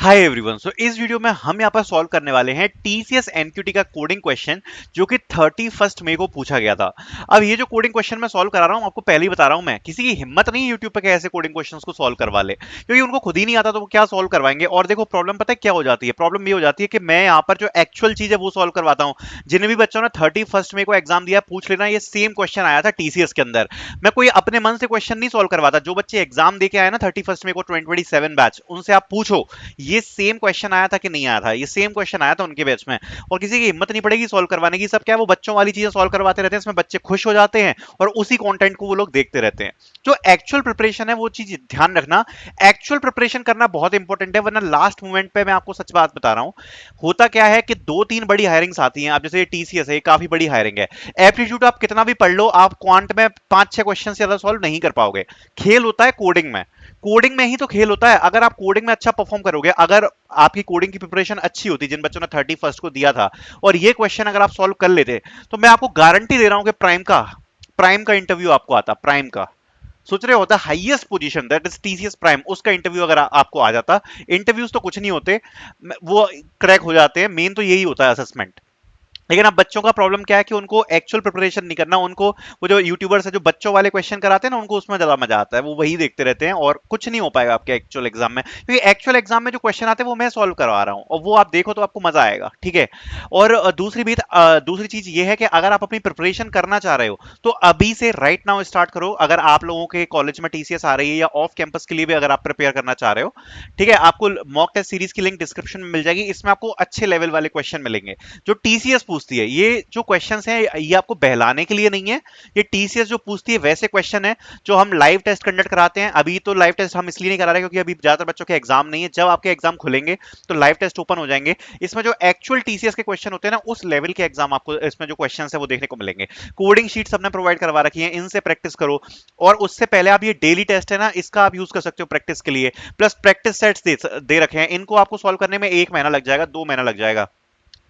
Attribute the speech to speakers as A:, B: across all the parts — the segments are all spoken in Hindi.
A: Hi everyone. सो इस वीडियो में हम यहाँ पर सॉल्व करने वाले हैं टीसीएस एनक्यूटी का कोडिंग क्वेश्चन जो कि 31 मई को पूछा गया था। अब ये जो कोडिंग क्वेश्चन मैं सॉल्व करा रहा हूँ आपको पहले ही बता रहा हूँ, मैं किसी की हिम्मत नहीं यूट्यूब पे ऐसे कोडिंग क्वेश्चंस को सॉल्व करवा ले, क्योंकि उनको खुद ही नहीं आता तो वो क्या सॉल्व करवाएंगे। और देखो प्रॉब्लम पता है क्या हो जाती है, प्रॉब्लम ये हो जाती है कि मैं यहाँ पर जो एक्चुअल चीज है वो सॉल्व करवाता हूँ। जिन भी बच्चों ने 31 मई को एग्जाम दिया पूछ लेना, ये सेम क्वेश्चन आया था टीसीएस के अंदर। मैं कोई अपने मन से क्वेश्चन नहीं सॉल्व करवाता, जो बच्चे एग्जाम दे के आए ना 31 मई को 2027 बैच, उनसे आप पूछो ये सेम क्वेश्चन आया था कि नहीं आया था। ये सेम क्वेश्चन आया था उनके बैच में, और किसी की हिम्मत नहीं पड़ेगी सॉल्व करवाने की। सब क्या है, वो बच्चों वाली चीजें सॉल्व करवाते रहते हैं, इसमें बच्चे खुश हो जाते हैं और उसी कंटेंट को वो लोग देखते रहते हैं। जो एक्चुअल प्रिपरेशन है वो चीज ध्यान रखना, एक्चुअल प्रिपरेशन करना बहुत इंपॉर्टेंट है, वरना लास्ट मोमेंट पे मैं आपको सच बात बता रहा हूं होता क्या है कि 2-3 बड़ी हायरिंग्स आती हैं। अब जैसे टीसीएस है, काफी बड़ी हायरिंग है। एप्टीट्यूड आप कितना भी पढ़ लो, आप क्वांट में 5-6 क्वेश्चन से ज्यादा सॉल्व नहीं कर पाओगे। खेल होता है कोडिंग में, कोडिंग में ही तो खेल होता है। अगर आप कोडिंग में अच्छा परफॉर्म करोगे, अगर आपकी कोडिंग की प्रिपरेशन अच्छी होती जिन बच्चों ने 31 को दिया था, और ये क्वेश्चन अगर आप सॉल्व कर लेते, तो मैं आपको गारंटी दे रहा हूं कि प्राइम का इंटरव्यू आपको आता। प्राइम का सोच रहे होता highest position that is TCS prime, उसका इंटरव्यू अगर आपको आ जाता। इंटरव्यूज तो कुछ नहीं होते, वो क्रैक हो जाते हैं, मेन तो यही होता है असेसमेंट। लेकिन अब बच्चों का प्रॉब्लम क्या है कि उनको एक्चुअल प्रिपरेशन नहीं करना। उनको वो जो यूट्यूबर्स है जो बच्चों वाले क्वेश्चन कराते हैं ना, उनको उसमें ज्यादा मजा आता है, वो वही देखते रहते हैं और कुछ नहीं हो पाएगा आपके एक्चुअल एग्जाम में, क्योंकि एक्चुअल एग्जाम में जो क्वेश्चन आते हैं वो मैं सॉल्व करवा रहा हूँ और वो आप देखो तो आपको मजा आएगा। ठीक है। और दूसरी चीज ये है कि अगर आप अपनी प्रिपरेशन करना चाह रहे हो तो अभी से राइट नाउ स्टार्ट करो। अगर आप लोगों के कॉलेज में टीसीएस आ रही है या ऑफ कैंपस के लिए भी अगर आप प्रिपेयर करना चाह रहे हो, ठीक है, आपको मॉक टेस्ट सीरीज की लिंक डिस्क्रिप्शन में मिल जाएगी। इसमें आपको अच्छे लेवल वाले क्वेश्चन मिलेंगे जो टीसीएस पूछती है। ये जो क्वेश्चंस हैं ये आपको बहलाने के लिए नहीं है, ये टीसीएस जो पूछती है वैसे क्वेश्चन है जो हम लाइव टेस्ट कंडक्ट कराते हैं। अभी तो लाइव टेस्ट हम इसलिए नहीं करा रहे क्योंकि अभी ज्यादातर बच्चों के एग्जाम नहीं है। जब आपके एग्जाम खुलेंगे तो लाइव टेस्ट ओपन हो जाएंगे। इसमें जो एक्चुअल टीसीएस के क्वेश्चन होते हैं ना, उस लेवल के एग्जाम आपको इसमें जो क्वेश्चन है वो देखने को मिलेंगे। कोडिंग शीट सबने प्रोवाइड करवा रखी है, इनसे प्रैक्टिस करो। और उससे पहले आप ये डेली टेस्ट है ना, इसका आप यूज कर सकते हो प्रैक्टिस के लिए। प्लस प्रैक्टिस सेट्स दे रखे हैं, इनको आपको सॉल्व करने में 1 महीना लग जाएगा, 2 महीना लग जाएगा,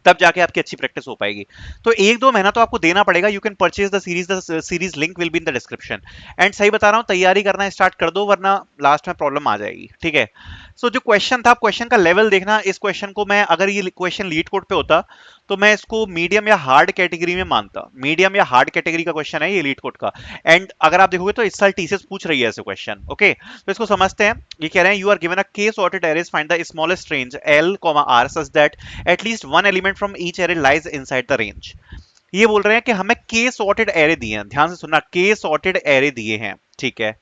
A: तब जाके आपकी अच्छी प्रैक्टिस हो पाएगी। तो 1-2 महीना तो आपको देना पड़ेगा। You can purchase the series link will be in the description. And सही बता रहा हूं, तैयारी करना स्टार्ट कर दो वरना लास्ट में प्रॉब्लम आ जाएगी। ठीक है। सो जो क्वेश्चन था, क्वेश्चन का लेवल देखना। इस क्वेश्चन को मैं, अगर ये क्वेश्चन लीड कोड पे होता तो मैं इसको मीडियम या हार्ड कैटेगरी में मानता। मीडियम या हार्ड कैटेगरी का क्वेश्चन है ये लीड कोड का। एंड अगर आप देखोगे तो इस साल टीसीएस पूछ रही है ऐसे क्वेश्चन। ओके, तो इसको समझते हैं। ये कह रहे हैं you are given a K sorted arrays, find the smallest range L R such that at least one element from each array lies inside the range. ये बोल रहे हैं कि हमें के सॉर्टेड एरे दिए हैं, ध्यान से सुनना, के सॉर्टेड एरे दिए हैं। ठीक है।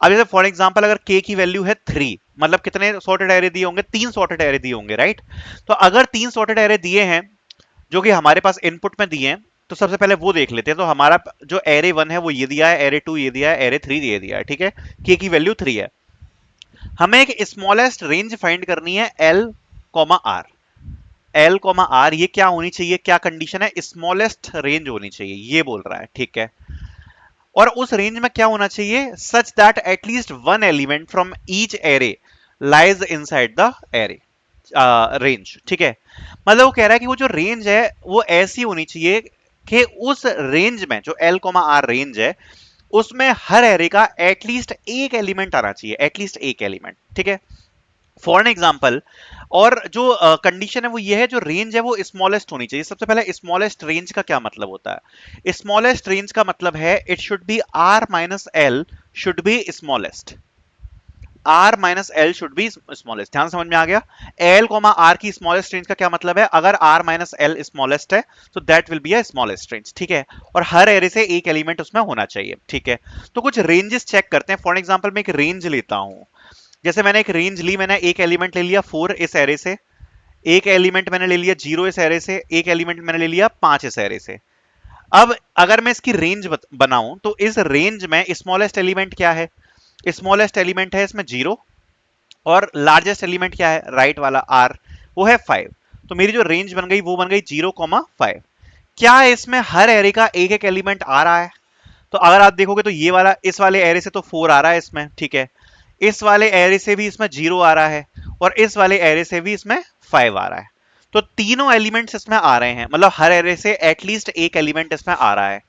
A: अब जैसे फॉर एग्जांपल अगर के की वैल्यू है 3, मतलब कितने सॉर्टेड एरे दिए होंगे, 3 सॉर्टेड एरे दिए होंगे, राइट। तो अगर 3 सॉर्टेड एरे दिए हैं जो कि हमारे पास इनपुट में दिए हैं, तो सबसे पहले वो देख लेते हैं। तो हमारा जो एरे 1 है वो ये दिया है, एरे 2 ये दिया है, एरे 3 ये दिया है। ठीक है। के की वैल्यू 3 है। हमें एक स्मॉलेस्ट रेंज फाइंड करनी है एल आर। एल आर ये क्या होनी चाहिए, क्या कंडीशन है, स्मॉलेस्ट रेंज होनी चाहिए, ये बोल रहा है। ठीक है। और उस रेंज में क्या होना चाहिए, सच that at least one element from each array lies inside the array range. ठीक है। मतलब वो कह रहा है कि वो जो रेंज है वो ऐसी होनी चाहिए कि उस रेंज में, जो एल आर रेंज है, उसमें हर एरे का एटलीस्ट एक एलिमेंट आना चाहिए, एटलीस्ट एक एलिमेंट। ठीक है। फॉर एन एग्जाम्पल, और जो कंडीशन है वो ये है, जो रेंज है वो स्मॉलेस्ट होनी चाहिए। सबसे पहले स्मॉलेस्ट रेंज का क्या मतलब होता है, स्मॉलेस्ट रेंज का मतलब है it should be R minus L should be smallest. R minus L should be smallest. ध्यान समझ में आ गया। एल आर की स्मॉलेस्ट रेंज का क्या मतलब है, अगर आर माइनस एल स्मॉलेस्ट है तो that will be a smallest range. ठीक है। और हर एरे से एक एलिमेंट उसमें होना चाहिए। ठीक है। तो कुछ रेंजेस चेक करते हैं। फॉर एग्जाम्पल मैं एक रेंज लेता हूं, जैसे मैंने एक रेंज ली, मैंने एक एलिमेंट ले लिया 4 इस एरे से, एक एलिमेंट मैंने ले लिया 0 इस एरे से, एक एलिमेंट मैंने ले लिया 5 इस एरे से। अब अगर मैं इसकी रेंज बनाऊं तो इस रेंज में स्मॉलेस्ट एलिमेंट क्या है, स्मॉलेस्ट एलिमेंट है इसमें 0, और लार्जेस्ट एलिमेंट क्या है, राइट वाला आर, वो है 5। तो मेरी जो रेंज बन गई वो बन गई 0,5। क्या इसमें हर एरे का एक एक एलिमेंट आ रहा है, तो अगर आप देखोगे तो ये वाला, इस वाले एरे से तो 4 आ रहा है इसमें। ठीक है। इस वाले एरे से भी इसमें 0 आ रहा है, और इस वाले एरे से भी इसमें 5 आ रहा है। तो तीनों एलिमेंट्स इसमें आ रहे हैं, मतलब हर एरे से एटलीस्ट एक एलिमेंट इसमें आ रहा है।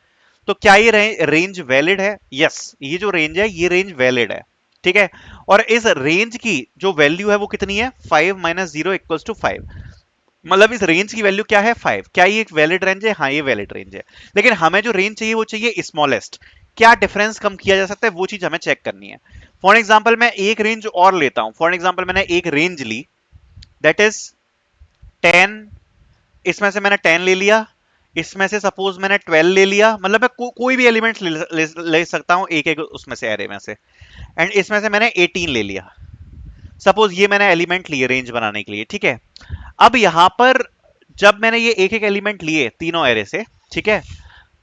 A: तो क्या ये रेंज वैलिड है, यस, ये जो रेंज है ये रेंज वैलिड है। ठीक है। और इस रेंज की जो वैल्यू है वो कितनी है, 5 माइनस 0 इक्वल्स टू 5। मतलब इस रेंज की वैल्यू क्या है, 5। क्या ये एक वैलिड रेंज है, हाँ ये वैलिड रेंज है। लेकिन हमें जो रेंज चाहिए वो चाहिए स्मॉलेस्ट। क्या डिफरेंस कम किया जा सकता है वो चीज हमें चेक करनी है। फॉर एग्जाम्पल मैं एक रेंज और लेता हूं, फॉर एग्जाम्पल मैंने एक रेंज ली, दैट इज 10। इसमें से मैंने 10 ले लिया, इसमें से सपोज मैंने 12 ले लिया, मतलब मैं कोई भी एलिमेंट ले सकता हूं एक एक उसमें से, एरे में से। एंड इसमें से मैंने 18 ले लिया, सपोज ये मैंने एलिमेंट लिए रेंज बनाने के लिए, ठीक है। अब यहां पर जब मैंने ये एक एक एलिमेंट लिए तीनों एरे से, ठीक है,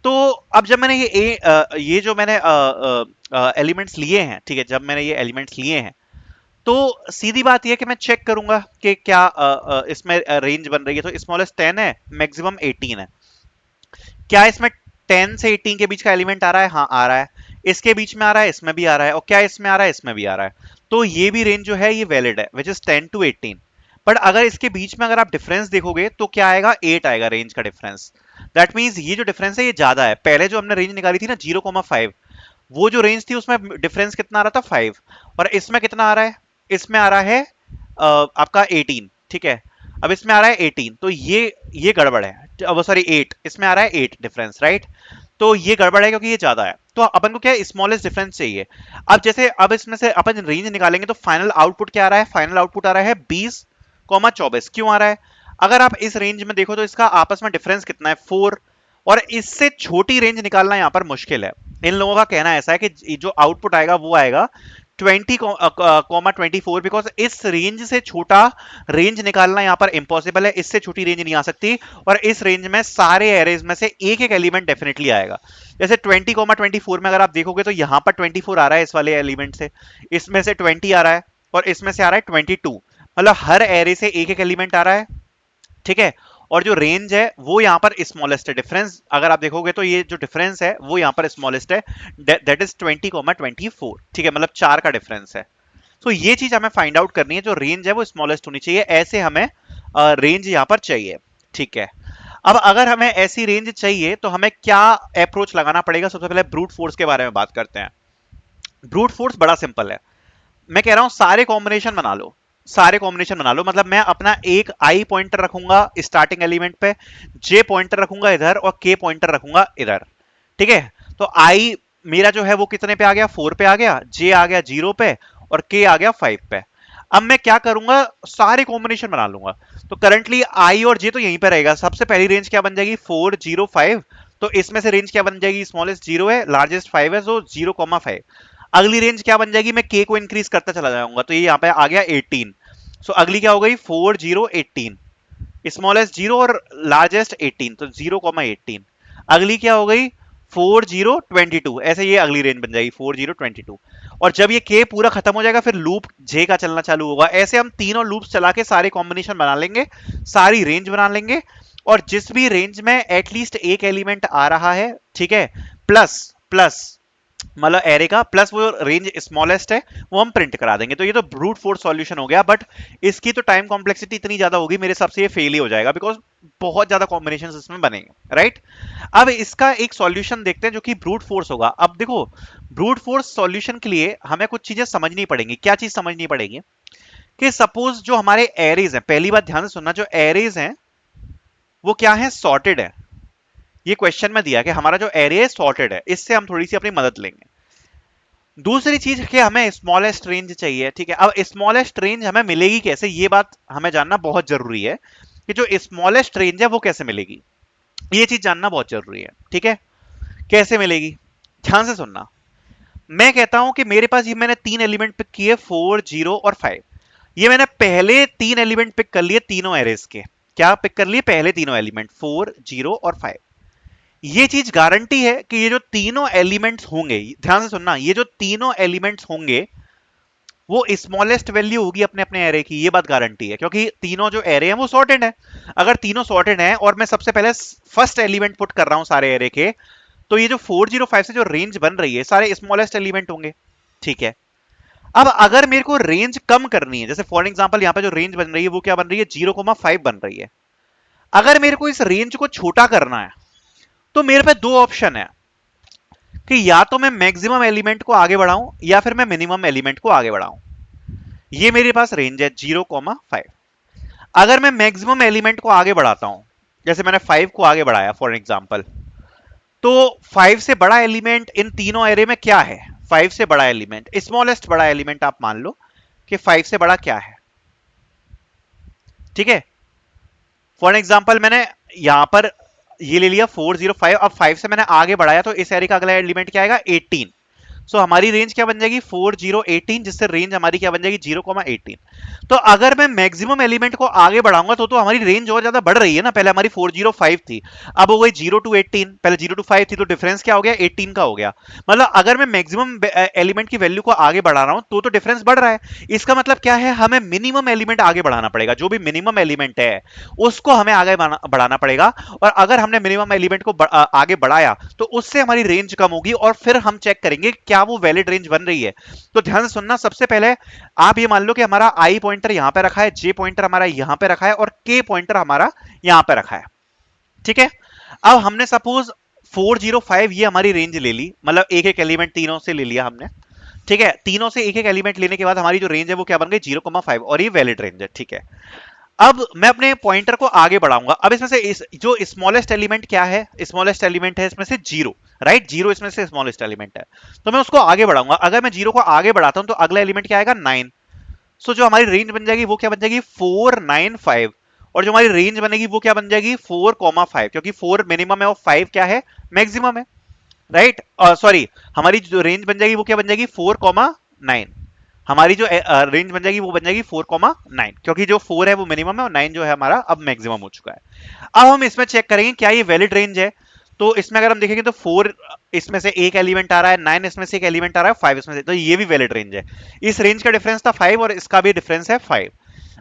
A: तो अब जब मैंने ये जो मैंने एलिमेंट्स लिए हैं, ठीक है, जब मैंने ये एलिमेंट्स लिए हैं, तो सीधी बात ये कि मैं चेक करूंगा कि क्या इसमें रेंज बन रही है। तो स्मॉलेस्ट 10 है, मैक्सिमम 18 है। क्या इसमें 10 से 18 के बीच का एलिमेंट आ रहा है, हाँ आ रहा है। इसके बीच में आ रहा है, इसमें भी आ रहा है, और क्या इसमें आ रहा है, इसमें भी आ रहा है। तो ये भी रेंज जो है ये वैलिड है, विच इज 10 टू 18। बट अगर इसके बीच में अगर आप डिफरेंस देखोगे तो क्या आएगा, 8 आएगा रेंज का डिफरेंस। दैट मींस ये जो डिफरेंस है ये ज्यादा है। पहले जो हमने रेंज निकाली थी ना 0,5, वो जो रेंज थी उसमें डिफरेंस कितना आ रहा था, 5। और इसमें कितना आ रहा है, इसमें आ रहा है आपका 18, ठीक है। अब इसमें आ रहा है 18, तो ये गड़बड़ है। वो सॉरी 8, इसमें आ रहा है 8 डिफरेंस, राइट। तो ये गड़बड़ है क्योंकि ये ज्यादा है। तो अपन को क्या है, स्मॉलेस्ट डिफरेंस चाहिए। अब जैसे अब इसमें से अपन रेंज निकालेंगे तो फाइनल आउटपुट क्या आ रहा है, फाइनल आउटपुट आ रहा है 20,24। क्यों आ रहा है, अगर आप इस रेंज में देखो तो इसका आपस में डिफरेंस कितना है, 4। और इससे छोटी रेंज निकालना यहां पर मुश्किल है। इन लोगों का कहना ऐसा है कि जो आउटपुट आएगा वो आएगा 20,24, बिकॉज इस रेंज से छोटा रेंज निकालना यहां पर इंपॉसिबल है, इससे छोटी रेंज नहीं आ सकती। और इस रेंज में सारे एरेज में से एक एक एलिमेंट डेफिनेटली आएगा। जैसे 20,24 में अगर आप देखोगे तो यहां पर 24 आ रहा है इस वाले एलिमेंट से, इसमें से 20 आ रहा है, और इसमें से आ रहा है 22। मतलब हर एरे से एक एक एलिमेंट आ रहा है, ठीक है। और जो रेंज है वो यहां पर स्मॉलेस्ट है। डिफरेंस अगर आप देखोगे तो ये जो डिफरेंस है वो यहां पर स्मॉलेस्ट है, दैट इज 20,24, ठीक है, मतलब 4 का डिफरेंस है। तो ये चीज हमें फाइंड आउट करनी है, जो रेंज है वो स्मॉलेस्ट होनी चाहिए, ऐसे हमें रेंज यहां पर चाहिए, ठीक है। अब अगर हमें ऐसी रेंज चाहिए तो हमें क्या अप्रोच लगाना पड़ेगा, सबसे पहले ब्रूट फोर्स के बारे में बात करते हैं। ब्रूट फोर्स बड़ा सिंपल है। मैं कह रहा हूं सारे कॉम्बिनेशन बना लो, सारे कॉम्बिनेशन बना लो। मतलब मैं अपना एक आई पॉइंटर रखूंगा स्टार्टिंग एलिमेंट पे, जे पॉइंटर रखूंगा इधर, और के पॉइंटर रखूंगा इधर, ठीक है। तो आई मेरा जो है वो कितने पे आ गया, 4 पे आ गया, जे आ गया 0 पे, और के आ गया 5 पे। अब मैं क्या करूंगा, सारे कॉम्बिनेशन बना लूंगा। तो करंटली आई और जे तो यहीं पे रहेगा। सबसे पहली रेंज क्या बन जाएगी, 4 0 5। तो इसमें से रेंज क्या बन जाएगी, स्मॉलेस्ट 0 है, लार्जेस्ट 5 है, सो 0,5। अगली रेंज क्या बन जाएगी, मैं के को इंक्रीज करता चला जाऊंगा, तो ये यहाँ पे आ गया 18। सो अगली क्या हो गई, 4 0 18, स्मॉलेस्ट 0 और लार्जेस्ट 18, तो 0,18। अगली क्या हो गई, 4 0 22। ऐसे ये अगली रेंज बन जाएगी 4 0 22। और जब ये के पूरा खत्म हो जाएगा फिर लूप जे का चलना चालू होगा। ऐसे हम तीनों लूप्स चला के सारे कॉम्बिनेशन बना लेंगे, सारी रेंज बना लेंगे। और जिस भी रेंज में एटलीस्ट एक एलिमेंट आ रहा है, ठीक है, प्लस प्लस मतलब एरे का प्लस वो रेंज स्मॉलेस्ट है, वो हम प्रिंट करा देंगे। तो ये तो ब्रूट फोर्स सॉल्यूशन हो गया, बट इसकी तो टाइम कॉम्प्लेक्सिटी इतनी ज्यादा होगी मेरे हिसाब से ये फेल ही हो जाएगा, बिकॉज बहुत ज्यादा कॉम्बिनेशन इसमें बनेंगे, राइट। अब इसका एक सॉल्यूशन देखते हैं जो कि ब्रूट फोर्स होगा। अब देखो, ब्रूट फोर्स सॉल्यूशन के लिए हमें कुछ चीजें समझनी पड़ेंगी। क्या चीज समझनी पड़ेगी, कि सपोज जो हमारे एरेज हैं, पहली बात ध्यान से सुनना, जो एरेज हैं वो क्या है, सॉर्टेड है। ये क्वेश्चन में दिया कि हमारा जो एरे है सॉर्टेड है, इससे हम थोड़ी सी अपनी मदद लेंगे। दूसरी चीज कि हमें स्मॉलेस्ट रेंज चाहिए, ठीक है। अब स्मॉलेस्ट रेंज हमें मिलेगी कैसे, ये बात हमें जानना बहुत जरूरी है, कि जो स्मॉलेस्ट रेंज है वो कैसे मिलेगी, ये चीज जानना बहुत जरूरी है, ठीक है। कैसे मिलेगी, ध्यान से सुनना। मैं कहता हूं कि मेरे पास ये मैंने 3 एलिमेंट पिक किए, 4 0 और 5। ये मैंने पहले 3 एलिमेंट पिक कर लिए तीनों एरेज के। क्या पिक कर लिए, पहले तीनों एलिमेंट 4 0 और 5। ये चीज गारंटी है कि ये जो तीनों एलिमेंट्स होंगे, ध्यान से सुनना, ये जो तीनों एलिमेंट्स होंगे वो स्मॉलेस्ट वैल्यू होगी अपने अपने एरे की। ये बात गारंटी है, क्योंकि तीनों जो एरे हैं वो सॉर्टेड है। अगर तीनों सॉर्टेड हैं और मैं सबसे पहले फर्स्ट एलिमेंट पुट कर रहा हूं सारे एरे के, तो ये जो 405 से जो रेंज बन रही है सारे स्मॉलेस्ट एलिमेंट होंगे, ठीक है। अब अगर मेरे को रेंज कम करनी है, जैसे फॉर एग्जांपल यहां पे जो रेंज बन रही है वो क्या बन रही है, 0,5 बन रही है। अगर मेरे को इस रेंज को छोटा करना है तो मेरे पे दो ऑप्शन है, कि या तो मैं मैक्सिमम एलिमेंट को आगे बढ़ाऊं या फिर मैं मिनिमम एलिमेंट को आगे बढ़ाऊं। ये मेरे पास रेंज है 0,5। अगर मैं मैक्सिमम एलिमेंट को आगे बढ़ाता हूं, जैसे मैंने 5 को आगे बढ़ाया फॉर एग्जांपल, तो 5 से बड़ा एलिमेंट इन तीनों एरे में क्या है? 5 से बड़ा एलिमेंट, स्मॉलेस्ट बड़ा एलिमेंट आप मान लो कि 5 से बड़ा क्या है। ठीक है, फॉर एग्जांपल मैंने यहां पर ये ले लिया 405, अब 5 से मैंने आगे बढ़ाया तो इस एरे का अगला एलिमेंट क्या आएगा? 18। सो हमारी रेंज क्या बन जाएगी? 4018, जिससे रेंज हमारी क्या बन जाएगी? 0,18। तो अगर मैं मैक्सिमम एलिमेंट को आगे बढ़ाऊंगा तो हमारी रेंज और ज्यादा बढ़ रही है ना। पहले हमारी 405 थी, अब हो गई 0 to 18। पहले 0 to 5 थी, तो डिफरेंस क्या हो गया? 18 का हो गया। मतलब अगर मैं मैक्सिमम एलिमेंट की वैल्यू को आगे बढ़ा रहा हूं तो डिफरेंस बढ़ रहा है। इसका मतलब क्या है? हमें मिनिमम एलिमेंट आगे बढ़ाना पड़ेगा। जो भी मिनिमम एलिमेंट है उसको हमें आगे बढ़ाना पड़ेगा। और अगर हमने मिनिमम एलिमेंट को आगे बढ़ाया तो उससे हमारी रेंज कम होगी, और फिर हम चेक करेंगे क्या वो वैलिड रेंज बन रही है। तो ध्यान से सुनना, सबसे पहले आप ये मान लो कि हमारा आई पॉइंटर यहां पे रखा है, जे पॉइंटर हमारा यहां पे रखा है, और के पॉइंटर हमारा यहां पे रखा है। ठीक है, अब हमने सपोज 405 ये हमारी रेंज ले ली, मतलब एक एक एलिमेंट तीनों से ले लिया हमने। ठीक है, तीनों से एक एक एलिमेंट लेने के बाद हमारी जो रेंज है वो क्या बन गई? 0,5, और ये वैलिड रेंज है। ठीक है, अब मैं अपने पॉइंटर को आगे बढ़ाऊंगा। अब इसमें से जो स्मॉलेस्ट एलिमेंट क्या है? स्मॉलेस्ट एलिमेंट है इसमें से 0, राइट? 0 इसमें से स्मॉलेस्ट एलिमेंट है, तो मैं उसको आगे बढ़ाऊंगा। अगर मैं 0 को आगे बढ़ाता हूं तो अगला एलिमेंट क्या आएगा? 9। सो जो हमारी रेंज बन जाएगी वो क्या बन जाएगी? 495। और जो हमारी रेंज बनेगी वो क्या बन जाएगी? 4,5, क्योंकि 4 मिनिमम है और 5 क्या है? मैक्सिमम है, राइट? सॉरी, हमारी जो रेंज बन जाएगी वो क्या बन जाएगी? 4,9। हमारी जो रेंज बन जाएगी वो बन जाएगी 4,9, क्योंकि जो 4 है वो मिनिमम है और 9 जो है हमारा अब मैक्सिमम हो चुका है। अब हम इसमें चेक करेंगे क्या ये वैलिड रेंज है। तो इसमें अगर हम देखेंगे तो 4 इसमें से एक एलिमेंट आ रहा है, 9 इसमें से एक एलिमेंट आ रहा है, 5 इसमें से, तो ये भी वैलिड रेंज है। इस रेंज का डिफरेंस था 5 और इसका भी डिफरेंस है 5।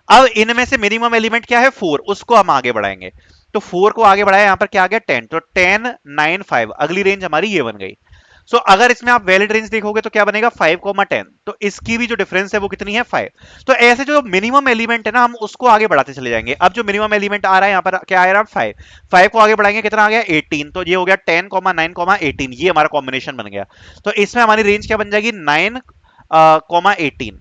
A: अब इनमें से मिनिमम एलिमेंट क्या है? 4, उसको हम आगे बढ़ाएंगे। तो 4 को आगे बढ़ाया, यहां पर क्या आ गया? 10, तो 10 9 5, अगली रेंज हमारी ये बन गई। सो अगर इसमें आप वैलिड रेंज देखोगे तो क्या बनेगा? 5,10। तो इसकी भी जो डिफरेंस है वो कितनी है? 5। तो ऐसे जो मिनिमम एलिमेंट है ना, हम उसको आगे बढ़ाते चले जाएंगे। अब जो मिनिमम एलिमेंट आ रहा है यहाँ पर क्या आ रहा है? 5। 5 को आगे बढ़ाएंगे, कितना आ गया? 18। तो ये हो गया 10, 9, 18, ये हमारा कॉम्बिनेशन बन गया। तो इसमें हमारी रेंज क्या बन जाएगी? 9, 18।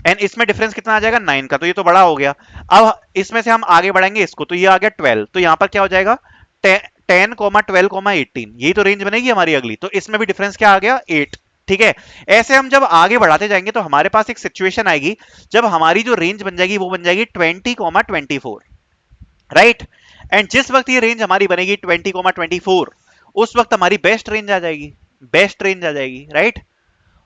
A: एंड इसमें डिफरेंस कितना आ जाएगा? 9 का, तो ये तो बड़ा हो गया। अब इसमें से हम आगे बढ़ाएंगे इसको, तो ये आ गया 12। तो यहां पर क्या हो जाएगा? 10, 12, 18, यही तो रेंज बनेगी हमारी अगली। तो इसमें भी डिफरेंस क्या आ गया? 8। ठीक है, ऐसे हम जब आगे बढ़ाते जाएंगे तो हमारे पास एक सिचुएशन आएगी जब हमारी जो रेंज बन जाएगी वो बन जाएगी 20,24, राइट? एंड जिस वक्त ये रेंज हमारी बनेगी 20,24, उस वक्त हमारी बेस्ट रेंज आ जाएगी। बेस्ट रेंज आ जाएगी, राइट?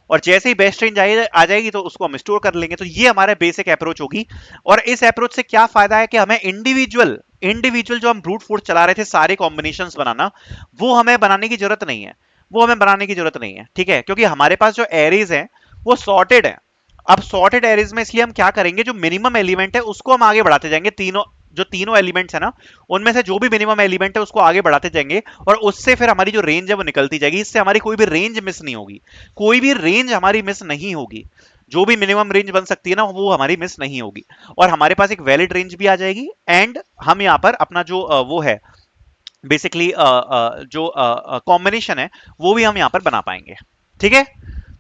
A: और जैसे ही बेस्ट रेंज आ जाएगी तो उसको हम स्टोर कर लेंगे। तो ये हमारा बेसिक अप्रोच होगी। और इस अप्रोच से क्या फायदा है कि हमें इंडिविजुअल इंडिविजुअल जो हम ब्रूट फोर्स चला रहे थे सारे कॉम्बिनेशंस बनाना, वो हमें बनाने की जरूरत नहीं है। वो हमें बनाने की जरूरत नहीं है, ठीक है? क्योंकि हमारे पास जो एरेज हैं वो सॉर्टेड है। अब सॉर्टेड एरेज में इसलिए हम क्या करेंगे, जो मिनिमम एलिमेंट है उसको हम आगे बढ़ाते जाएंगे। तीनों एलिमेंट्स है ना, उनमें से जो भी मिनिमम एलिमेंट है उसको आगे बढ़ाते जाएंगे, और उससे फिर हमारी जो रेंज है वो निकलती जाएगी। इससे हमारी कोई भी रेंज मिस नहीं होगी। कोई भी रेंज हमारी मिस नहीं होगी। जो भी मिनिमम रेंज बन सकती है ना, वो हमारी मिस नहीं होगी। और हमारे पास एक वैलिड रेंज भी आ जाएगी। एंड हम यहाँ पर अपना जो वो है बेसिकली जो कॉम्बिनेशन है वो भी हम यहाँ पर बना पाएंगे। ठीक है,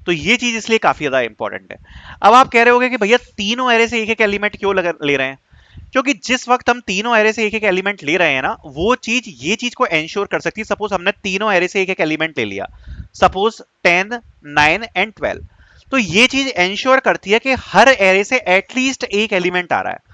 A: तो ये चीज इसलिए काफी ज्यादा इंपॉर्टेंट है। अब आप कह रहे होगे कि भैया तीनों एरे से एक एक एलिमेंट क्यों ले रहे हैं? क्योंकि जिस वक्त हम तीनों एरे से एक एक एलिमेंट ले रहे हैं ना, वो चीज ये चीज को एंश्योर कर सकती है। सपोज हमने तीनों एरे से एक एक एलिमेंट ले लिया, सपोज 10, 9 एंड 12, तो ये चीज एंश्योर करती है कि हर एरे से एटलीस्ट एक एलिमेंट आ रहा है।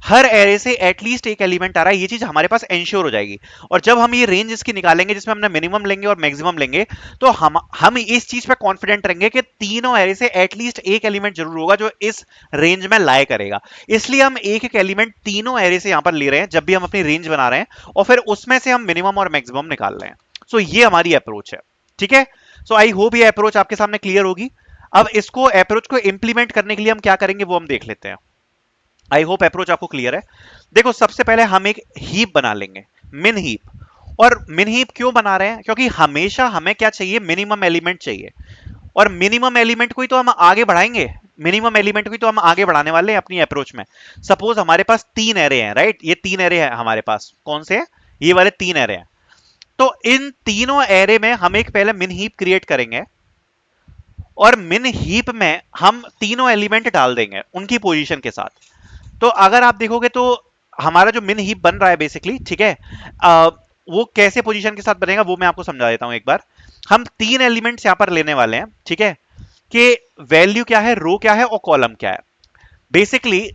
A: हर एरे से एटलीस्ट एक एलिमेंट आ रहा है, ये चीज हमारे पास एंश्योर हो जाएगी। और जब हम ये रेंज इसकी निकालेंगे जिसमें हमने मिनिमम लेंगे और मैक्सिमम लेंगे, तो हम इस चीज पे कॉन्फिडेंट रहेंगे कि तीनों एरे से एटलीस्ट एक एलिमेंट जरूर होगा जो इस रेंज में लाई करेगा। इसलिए हम एक एक एलिमेंट तीनों एरे से यहां पर ले रहे हैं जब भी हम अपनी रेंज बना रहे हैं, और फिर उसमें से हम मिनिमम और मैक्सिमम निकाल रहे हैं। सो ये हमारी अप्रोच है। ठीक है, सो आई होप ये अप्रोच आपके सामने क्लियर होगी। अब इसको अप्रोच को इंप्लीमेंट करने के लिए हम क्या करेंगे वो हम देख लेते हैं। आई होप अप्रोच आपको क्लियर है। देखो, सबसे पहले हम एक हीप बना लेंगे, मिन हीप। और मिन हीप क्यों बना रहे हैं? क्योंकि हमेशा हमें क्या चाहिए? मिनिमम एलिमेंट चाहिए। और मिनिमम एलिमेंट को ही तो हम आगे बढ़ाएंगे। मिनिमम एलिमेंट को ही तो हम आगे बढ़ाने वाले हैं अपनी अप्रोच में। सपोज हमारे पास 3 एरे हैं, राइट? ये 3 एरे हैं हमारे पास। कौन से हैं? ये वाले 3 एरे हैं। तो इन तीनों एरे में हम एक पहले मिन हीप क्रिएट करेंगे और मिन हीप में हम तीनों एलिमेंट डाल देंगे उनकी पोजीशन के साथ। तो अगर आप देखोगे तो हमारा जो मिन हीप बन रहा है बेसिकली, ठीक है, वो कैसे पोजीशन के साथ बनेगा वो मैं आपको समझा देता हूं एक बार। हम तीन एलिमेंट्स यहां पर लेने वाले हैं, ठीक है, कि वैल्यू क्या है, रो क्या है और कॉलम क्या है। बेसिकली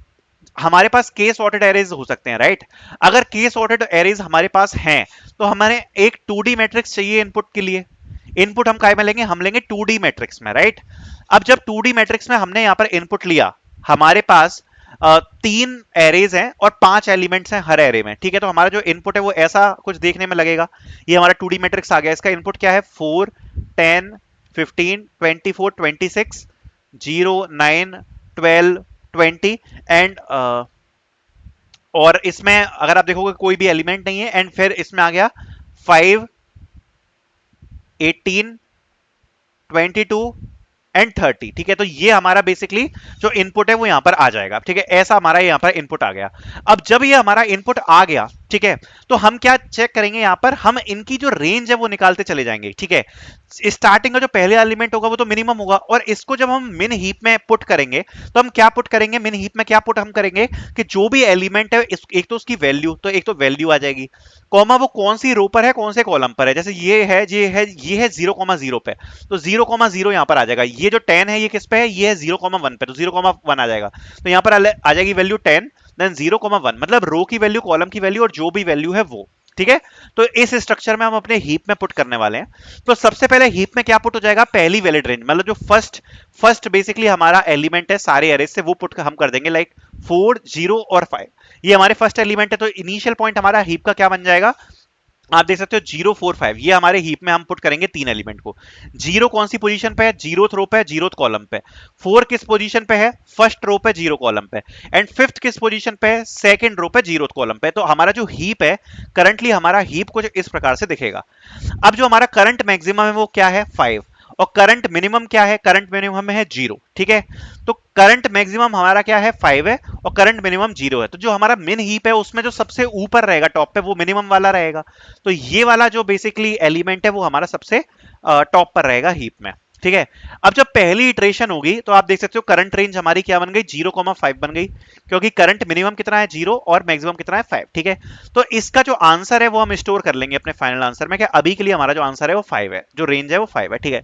A: हमारे पास के सॉर्टेड एरेज हो सकते हैं, राइट। अगर के सॉर्टेड एरेज हमारे पास हैं तो हमारे एक 2D मैट्रिक्स चाहिए इनपुट के लिए। इनपुट हम काय में लेंगे, हम लेंगे 2D मैट्रिक्स में, राइट। अब जब 2D मैट्रिक्स में हमने यहां पर इनपुट लिया, हमारे पास तीन एरेज हैं और 5 एलिमेंट्स हैं हर एरे में, ठीक है। तो हमारा जो इनपुट है वो ऐसा कुछ देखने में लगेगा। ये हमारा 2D मैट्रिक्स आ गया। इसका इनपुट क्या है, 4 10 15 24 26 0 9 12 20 एंड और इसमें अगर आप देखोगे कोई भी एलिमेंट नहीं है। एंड फिर इसमें आ गया 5 18 22 एंड 30, ठीक है। तो ये हमारा बेसिकली जो इनपुट है वो यहां पर आ जाएगा, ठीक है। ऐसा हमारा यहां पर इनपुट आ गया। अब जब ये हमारा इनपुट आ गया, ठीक है, तो हम क्या चेक करेंगे, यहां पर हम इनकी जो रेंज है वो निकालते चले जाएंगे, ठीक है। स्टार्टिंग का जो पहले एलिमेंट होगा वो तो मिनिमम होगा, और इसको जब हम मिन हीप में पुट करेंगे तो हम क्या पुट करेंगे, मिन हीप में क्या पुट हम करेंगे कि जो भी एलिमेंट है एक तो उसकी वैल्यू, तो एक तो वैल्यू आ जाएगी, कॉमा वो कौन सी रो पर है कौन से कॉलम पर है। जैसे ये है 0,0 पे, तो 0,0 यहां पर आ जाएगा। ये जो 10 है ये किस पे है, ये है 0,1 पे, तो 0,1 आ जाएगा। तो यहां पर आ जाएगी वैल्यू 10 देन 0,1, मतलब रो की वैल्यू, कॉलम की वैल्यू और जो भी वैल्यू है वो, ठीक है। तो इस स्ट्रक्चर में हम अपने हीप में पुट करने वाले हैं। तो सबसे पहले हीप में क्या पुट हो जाएगा, पहली वैलिड रेंज, मतलब जो फर्स्ट बेसिकली हमारा एलिमेंट है सारे एरे से, वो पुट हम कर देंगे लाइक 4 0 और 5। ये हमारे फर्स्ट एलिमेंट है, तो इनिशियल पॉइंट हमारा हीप का क्या बन जाएगा, आप देख सकते हो 0 4 5। ये हमारे हीप में हम पुट करेंगे तीन एलिमेंट को। 0 कौन सी पोजीशन पे है, 0th रो पे है, 0th कॉलम पे। 4 किस पोजीशन पे है, फर्स्ट रो पे 0 कॉलम पे। एंड 5th किस पोजीशन पे है, सेकंड रो पे 0th कॉलम पे। तो हमारा जो हीप है करंटली, हमारा हीप कुछ इस प्रकार से दिखेगा। अब जो हमारा करंट मैक्सिमम है वो क्या है, 5, और करंट मिनिमम क्या है, करंट मिनिमम है 0, ठीक है। तो करंट मैक्सिमम हमारा क्या है, 5 है, और करंट मिनिमम 0 है। तो जो हमारा मिन हीप है उसमें जो सबसे ऊपर रहेगा टॉप पे वो मिनिमम वाला रहेगा। तो ये वाला जो बेसिकली एलिमेंट है वो हमारा सबसे टॉप पर रहेगा हीप में, ठीक है। अब जब पहली इटरेशन होगी तो आप देख सकते हो करंट रेंज हमारी क्या बन गई, 0,5 बन गई, क्योंकि करंट मिनिमम कितना है 0 और मैक्सिमम कितना है 5, ठीक है। तो इसका जो आंसर है वो हम स्टोर कर लेंगे अपने फाइनल आंसर में, क्या अभी के लिए हमारा जो आंसर है वो 5 है, जो रेंज है वो 5 है, ठीक है।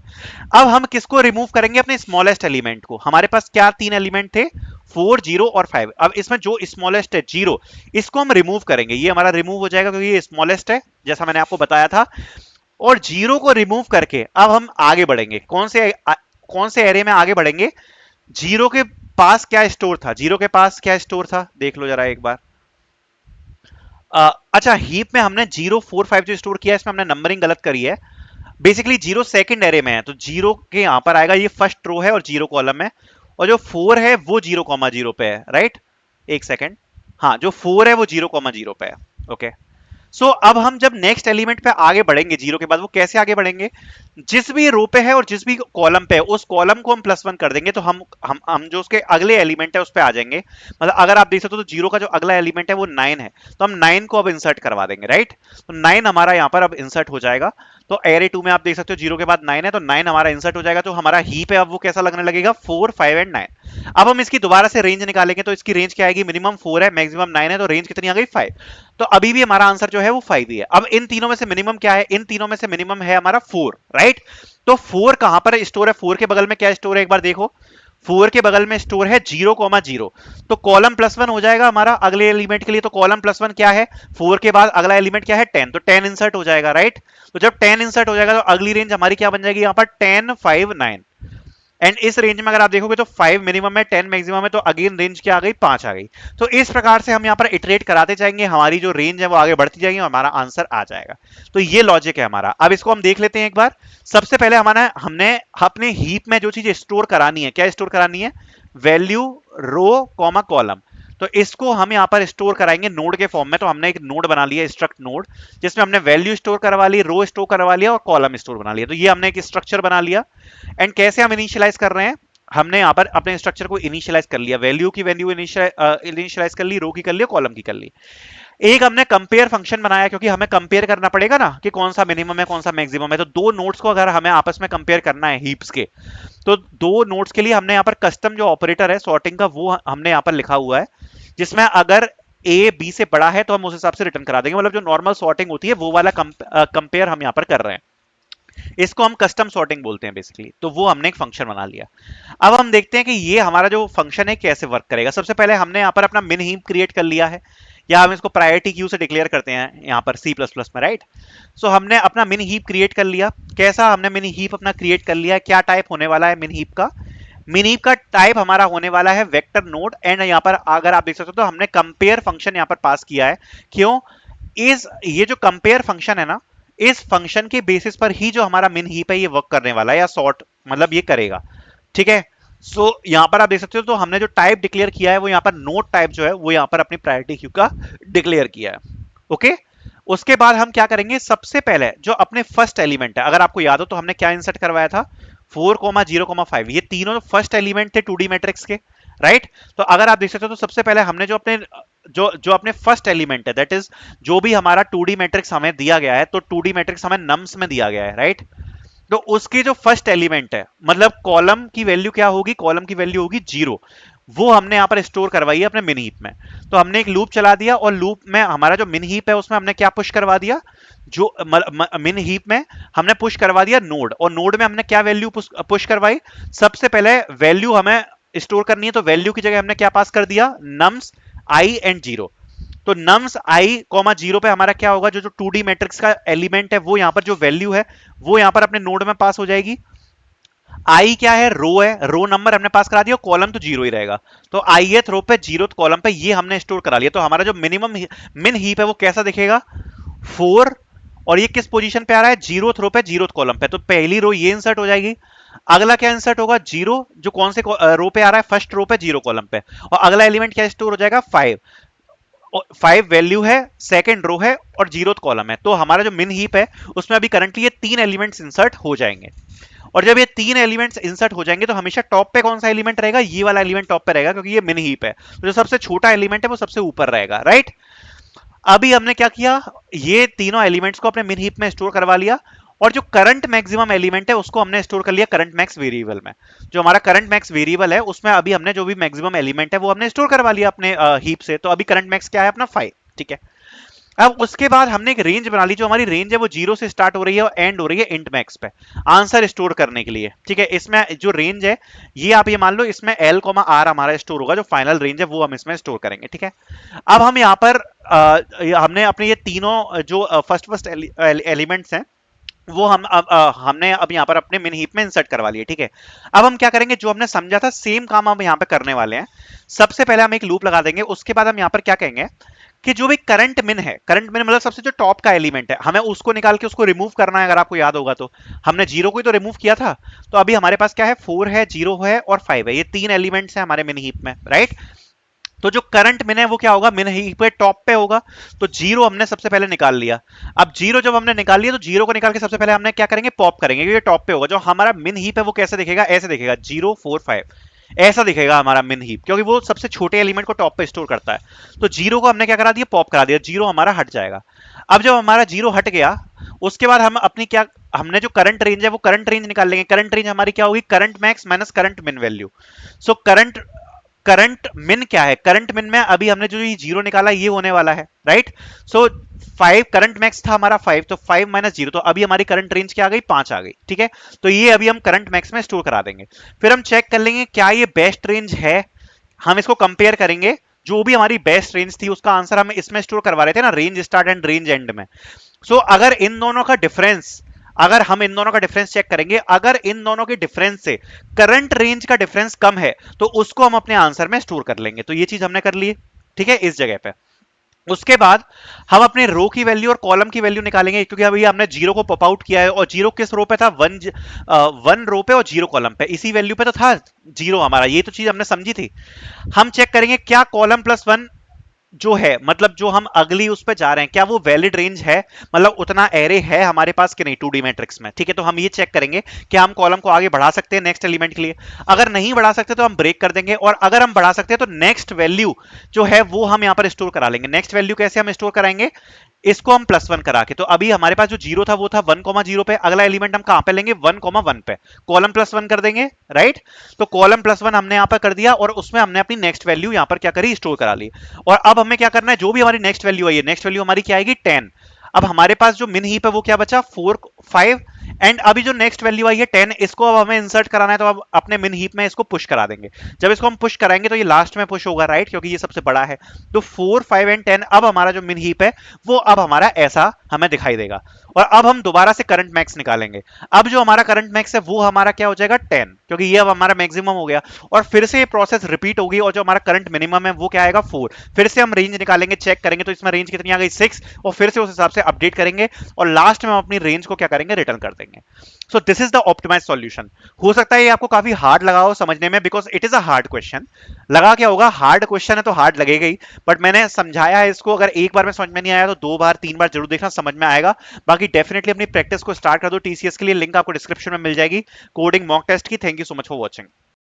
A: अब हम किसको रिमूव करेंगे, अपने स्मॉलेस्ट एलिमेंट को। हमारे पास क्या तीन एलिमेंट थे, 4 0 और 5। अब इसमें जो स्मॉलेस्ट है 0, इसको हम रिमूव करेंगे। ये हमारा रिमूव हो जाएगा क्योंकि ये स्मॉलेस्ट है, जैसा मैंने आपको बताया था। और 0 को रिमूव करके अब हम आगे बढ़ेंगे, कौन से एरे में आगे बढ़ेंगे। 0 के पास क्या स्टोर था, 0 के पास क्या स्टोर था देख लो जरा एक बार। अच्छा, हीप में हमने 0 4 5 जो स्टोर किया, इसमें हमने नंबरिंग गलत करी है। बेसिकली 0 सेकंड एरे में है, तो 0 के यहां पर आएगा, ये फर्स्ट रो है और 0 कॉलम है। और जो 4 है वो 0,0 पे है, राइट। एक सेकंड, हाँ, जो 4 है वो 0,0 पे है, ओके। सो अब हम जब नेक्स्ट एलिमेंट पे आगे बढ़ेंगे 0 के बाद, वो कैसे आगे बढ़ेंगे, जिस भी रो पे है और जिस भी कॉलम पे है उस कॉलम को हम +1 कर देंगे, तो हम जो उसके अगले एलिमेंट है उस पे आ जाएंगे। मतलब अगर आप देख सकते हो तो 0 का जो अगला एलिमेंट है वो 9 है, तो हम 9 को अब इंसर्ट करवा देंगे, राइट। तो 9 हमारा यहाँ पर अब इंसर्ट हो जाएगा। तो एरे 2 में आप देख सकते हो 0 के बाद 9 है, तो 9 हमारा इंसर्ट हो जाएगा। तो हमारा हीप है अब वो कैसा लगने लगेगा, 4 5 एंड 9। अब हम इसकी दोबारा से रेंज निकालेंगे, तो इसकी रेंज क्या आएगी, मिनिमम 4 है, मैक्सिमम 9 है, तो रेंज कितनी आ गई 5। तो अभी भी हमारा आंसर जो है वो 5 ही है। अब इन तीनों में से मिनिमम क्या है, इन तीनों में से मिनिमम है हमारा 4, राइट। तो 4 कहां पर स्टोर है, 4 के बगल में क्या स्टोर है एक बार देखो। 4 के बगल में स्टोर है 0,0, तो कॉलम +1 हो जाएगा हमारा अगले एलिमेंट के लिए। तो कॉलम +1 क्या है, 4 के बाद अगला एलिमेंट क्या है 10, तो 10 इंसर्ट हो जाएगा, राइट। तो जब 10 इंसर्ट हो जाएगा तो अगली रेंज हमारी क्या बन जाएगी यहाँ पर, 10 5 9। एंड इस रेंज में अगर आप देखोगे तो 5 मिनिमम है, 10 मैक्सिमम है, तो अगेन रेंज क्या आ गई, 5 आ गई। तो इस प्रकार से हम यहाँ पर इटरेट कराते जाएंगे, हमारी जो रेंज है वो आगे बढ़ती जाएगी और हमारा आंसर आ जाएगा। तो ये लॉजिक है हमारा। अब इसको हम देख लेते हैं एक बार। सबसे पहले हमने अपने हीप में जो चीज स्टोर करानी है, क्या स्टोर करानी है, वैल्यू, रो कॉमा कॉलम। तो इसको हम यहाँ पर स्टोर कराएंगे नोड के फॉर्म में। तो हमने एक नोड बना लिया, स्ट्रक्ट नोड, जिसमें हमने वैल्यू स्टोर करवा ली, रो स्टोर करवा लिया और कॉलम स्टोर बना लिया। तो ये हमने एक स्ट्रक्चर बना लिया। एंड कैसे हम इनिशियलाइज कर रहे हैं, हमने यहाँ पर अपने स्ट्रक्चर को इनिशियलाइज कर लिया, वैल्यू की वैल्यू इनिशियलाइज कर ली, रो की कर ली, कॉलम की कर ली। एक हमने कंपेयर फंक्शन बनाया, क्योंकि हमें कंपेयर करना पड़ेगा ना कि कौन सा मिनिमम है कौन सा मैक्सिमम है। तो दो नोड्स को अगर हमें आपस में कंपेयर करना है हीप्स के, तो दो नोड्स के लिए हमने यहाँ पर कस्टम जो ऑपरेटर है सॉर्टिंग का वो हमने यहाँ पर लिखा हुआ है, जिसमें अगर ए बी से बड़ा है तो हम उस हिसाब से रिटर्न करा देंगे। मतलब जो नॉर्मल सॉर्टिंग होती है वो वाला कंपेयर हम यहाँ पर कर रहे हैं, इसको हम कस्टम सॉर्टिंग बोलते हैं बेसिकली। तो वो हमने एक फंक्शन बना लिया। अब हम देखते हैं कि ये हमारा जो फंक्शन है कैसे वर्क करेगा। सबसे पहले हमने यहाँ पर अपना मिन हीप क्रिएट कर लिया है, या हम इसको प्रायोरिटी क्यू से डिक्लेयर करते हैं यहाँ पर सी प्लस प्लस में, राइट। सो हमने अपना मिन हीप क्रिएट कर लिया। कैसा हमने मिन हीप अपना क्रिएट कर लिया है, क्या टाइप होने वाला है मिन हीप का? मिन हीप का टाइप हमारा होने वाला है वेक्टर नोड। एंड यहाँ पर अगर आप देख सकते हो तो हमने कंपेयर फंक्शन यहाँ पर पास किया है। क्यों? ये जो कंपेयर फंक्शन है ना, इस फंक्शन के बेसिस पर ही जो हमारा मिन हीप है ये वर्क करने वाला है, या सॉर्ट मतलब ये करेगा, ठीक है। सो यहां पर आप देख सकते हो, तो हमने जो टाइप डिक्लेयर किया है वो यहां पर नोड टाइप जो है वो यहां पर अपनी प्रायोरिटी क्यू का डिक्लेयर किया है। ओके, उसके बाद हम क्या करेंगे, सबसे पहले जो अपने फर्स्ट एलिमेंट है, अगर आपको याद हो तो हमने क्या इंसर्ट करवाया था, 4,0,5, ये तीनों फर्स्ट एलिमेंट थे 2D मैट्रिक्स के, राइट। तो अगर आप देख सकते हो तो सबसे पहले हमने जो अपने फर्स्ट एलिमेंट है, दैट इज जो भी हमारा 2D मैट्रिक्स हमें दिया गया है, तो 2D मैट्रिक्स हमें नम्स में दिया गया है, राइट। तो उसके जो फर्स्ट एलिमेंट है, मतलब कॉलम की वैल्यू क्या होगी, कॉलम की वैल्यू होगी 0। वो हमने यहां पर स्टोर करवाई है अपने मिन हीप में। तो हमने एक लूप चला दिया, और लूप में हमारा जो मिन हीप है उसमें हमने क्या पुश करवा दिया, जो मिन हीप में हमने पुश करवा दिया नोड, और नोड में हमने क्या वैल्यू पुश करवाई, सबसे पहले वैल्यू हमें स्टोर करनी है, तो वैल्यू की जगह हमने क्या पास कर दिया, नम्स आई एंड 0। तो नम्स आई कॉमा 0 पे हमारा क्या होगा, जो 2D मैट्रिक्स का एलिमेंट है वो यहां पर जो वैल्यू है वो यहां पर अपने नोड में पास हो जाएगी। आई क्या है, रो है, रो नंबर हमने पास करा दिया, कॉलम तो 0 ही रहेगा। तो ith रो पे 0th कॉलम पे ये हमने स्टोर करा लिया। तो हमारा जो मिनिमम मिन हीप है वो कैसा दिखेगा, 4। और ये किस पोजीशन पे आ रहा है, 0th रो पे 0th कॉलम पे। तो पहली रो ये इंसर्ट हो जाएगी। अगला क्या इंसर्ट होगा, 0, जो कौन से रो पे आ रहा है, फर्स्ट रो पे 0 कॉलम पे। और अगला एलिमेंट क्या स्टोर हो जाएगा, 5। 5 वैल्यू है, सेकंड रो है, और 0th कॉलम है। तो हमारा जो मिन हीप है उसमें अभी करंटली ये 3 एलिमेंट्स इंसर्ट हो जाएंगे। और जब ये 3 एलिमेंट्स इंसर्ट हो जाएंगे तो हमेशा टॉप पे कौन सा एलिमेंट रहेगा, ये वाला एलिमेंट टॉप पे रहेगा, क्योंकि ये मिन हीप है। तो जो सबसे छोटा एलिमेंट है वो सबसे ऊपर रहेगा, राइट। अभी हमने क्या किया, ये तीनों एलिमेंट्स को अपने मिन हीप में स्टोर करवा लिया, और जो करंट मैक्सिमम एलिमेंट है उसको हमने स्टोर कर लिया करंट मैक्स वेरिएबल में। जो हमारा करंट मैक्स वेरिएबल है उसमें अभी हमने जो भी मैक्सिमम एलिमेंट है वो हमने स्टोर करवा लिया अपने हीप से। तो अभी करंट मैक्स क्या है अपना 5, ठीक है। अब उसके बाद हमने एक रेंज बना ली, जो हमारी रेंज है वो 0 से स्टार्ट हो रही है और एंड हो रही है इंट मैक्स पे, आंसर स्टोर करने के लिए, ठीक है। इसमें जो रेंज है ये आप ये मान लो, इसमें L, R हमारा स्टोर होगा, जो फाइनल रेंज है वो हम इसमें स्टोर करेंगे, ठीक है। अब हम यहाँ पर हमने अपने ये तीनों जो फर्स्ट एलिमेंट्स हैं वो हमने अब यहाँ पर अपने मिन हीप में इंसर्ट करवा लिए, ठीक है। अब हम क्या करेंगे, जो हमने समझा था सेम काम हम यहाँ पे करने वाले हैं। सबसे पहले हम एक लूप लगा देंगे, उसके बाद हम यहाँ पर क्या कहेंगे कि जो भी करंट मिन है, करंट मिन मतलब सबसे जो टॉप का एलिमेंट है, हमें उसको निकाल के उसको रिमूव करना है। अगर आपको याद होगा तो हमने 0 को ही तो रिमूव किया था। तो अभी हमारे पास क्या है, 4 है, 0 है और 5 है, ये 3 एलिमेंट्स हैं हमारे मिन हीप में, राइट। तो जो करंट मिन है वो क्या होगा, मिन हीप पे टॉप पे होगा। तो 0 हमने सबसे पहले निकाल लिया। अब 0 जब हमने निकाल लिया तो 0 को निकाल के सबसे पहले हमने क्या करेंगे, पॉप करेंगे, ये टॉप पे होगा। जो हमारा मिन हीप है वो कैसे दिखेगा, ऐसे दिखेगा, 0 4 5 ऐसा दिखेगा हमारा मिन हीप, क्योंकि वो सबसे छोटे एलिमेंट को टॉप पे स्टोर करता है। तो 0 को हमने क्या करा दिया, पॉप करा दिया, 0 हमारा हट जाएगा। अब जब हमारा 0 हट गया उसके बाद हम अपनी क्या, हमने जो करंट रेंज है वो करंट रेंज निकाल लेंगे। करंट रेंज हमारी क्या होगी, करंट मैक्स माइनस करंट मिन वैल्यू। सो करंट मिन क्या है, करंट मिन में अभी हमने जो ये 0 निकाला ये होने वाला है, राइट। सो 5 करंट मैक्स था हमारा 5, तो 5 माइनस 0, तो अभी हमारी करंट रेंज क्या आ गई, 5 आ गई, ठीक है। तो ये अभी हम करंट मैक्स में स्टोर करा देंगे। फिर हम चेक कर लेंगे क्या ये बेस्ट रेंज है, हम इसको कंपेयर करेंगे। जो भी हमारी बेस्ट रेंज थी उसका आंसर हम इसमें स्टोर करवा रहे थे ना, range start and range and में। सो अगर इन दोनों का डिफरेंस, अगर हम इन दोनों का डिफरेंस चेक करेंगे, अगर इन दोनों के डिफरेंस से करंट रेंज का डिफरेंस कम है तो उसको हम अपने आंसर में स्टोर कर लेंगे। तो ये चीज हमने कर ली, ठीक है, इस जगह पे। उसके बाद हम अपने रो की वैल्यू और कॉलम की वैल्यू निकालेंगे, क्योंकि अभी हमने 0 को पॉप आउट किया है, और 0 किस रो पे था, 1 रो पे और 0 कॉलम पे, इसी वैल्यू पे तो था 0 हमारा, ये तो चीज हमने समझी थी। हम चेक करेंगे क्या कॉलम प्लस 1 जो है, मतलब जो हम अगली उस पे जा रहे हैं, क्या वो वैलिड रेंज है, मतलब उतना एरे है हमारे पास कि नहीं 2D मैट्रिक्स में। ठीक है, तो हम ये चेक करेंगे कि हम कॉलम को आगे बढ़ा सकते हैं नेक्स्ट एलिमेंट के लिए। अगर नहीं बढ़ा सकते तो हम ब्रेक कर देंगे, और अगर हम बढ़ा सकते हैं तो नेक्स्ट वैल्यू जो है वो हम यहां पर स्टोर करा लेंगे। नेक्स्ट वैल्यू कैसे हम स्टोर कराएंगे, इसको हम +1 करा के। तो अभी हमारे पास जो जीरो था वो था 1,0 पे, अगला एलिमेंट हम कहां पे लेंगे 1,1 पे, कॉलम +1 कर देंगे, राइट। तो कॉलम +1 हमने यहां पर कर दिया, और उसमें हमने अपनी नेक्स्ट वैल्यू यहां पर क्या करी, स्टोर करा ली। और अब हमें क्या करना है, जो भी हमारी नेक्स्ट वैल्यू आई है, नेक्स्ट वैल्यू हमारी क्या आएगी 10। अब हमारे पास जो मिन हीप है वो क्या बचा 4 5, एंड अभी जो नेक्स्ट वैल्यू आई है 10, इसको अब हमें इंसर्ट कराना है, तो अब अपने मिन हीप में इसको पुश करा देंगे। जब इसको हम पुश कराएंगे तो ये लास्ट में पुश होगा, राइट, क्योंकि ये सबसे बड़ा है। तो 4 5 एंड 10, अब हमारा जो मिन हीप है वो अब हमारा ऐसा हमें दिखाई देगा। और अब हम दोबारा से करंट मैक्स निकालेंगे। अब जो हमारा करंट मैक्स है वो हमारा क्या हो जाएगा 10, क्योंकि ये अब हमारा मैक्सिमम हो गया। और फिर से ये प्रोसेस रिपीट होगी, और जो हमारा करंट मिनिमम है वो क्या आएगा 4। फिर से हम रेंज निकालेंगे, चेक करेंगे तो इसमें रेंज कितनी आ गई 6, और फिर से उस हिसाब से अपडेट करेंगे, और लास्ट में हम अपनी रेंज को क्या करेंगे, रिटर्न कर देंगे। So this is the optimise solution. हो सकता है ये आपको काफी हार्ड लगा हो समझने में, because it is a hard question. लगा क्या होगा, हार्ड क्वेश्चन है तो हार्ड लगेगा ही, बट मैंने समझाया है इसको। अगर एक बार में समझ में नहीं आया तो 2 बार 3 बार जरूर देखना, समझ में आएगा। बाकी डेफिनेटली अपनी प्रैक्टिस को स्टार्ट कर दो। टीसीएस के लिए लिंक आपको डिस्क्रिप्शन में मिल जाएगी, कोडिंग मॉक टेस्ट की। Thank you so much for watching.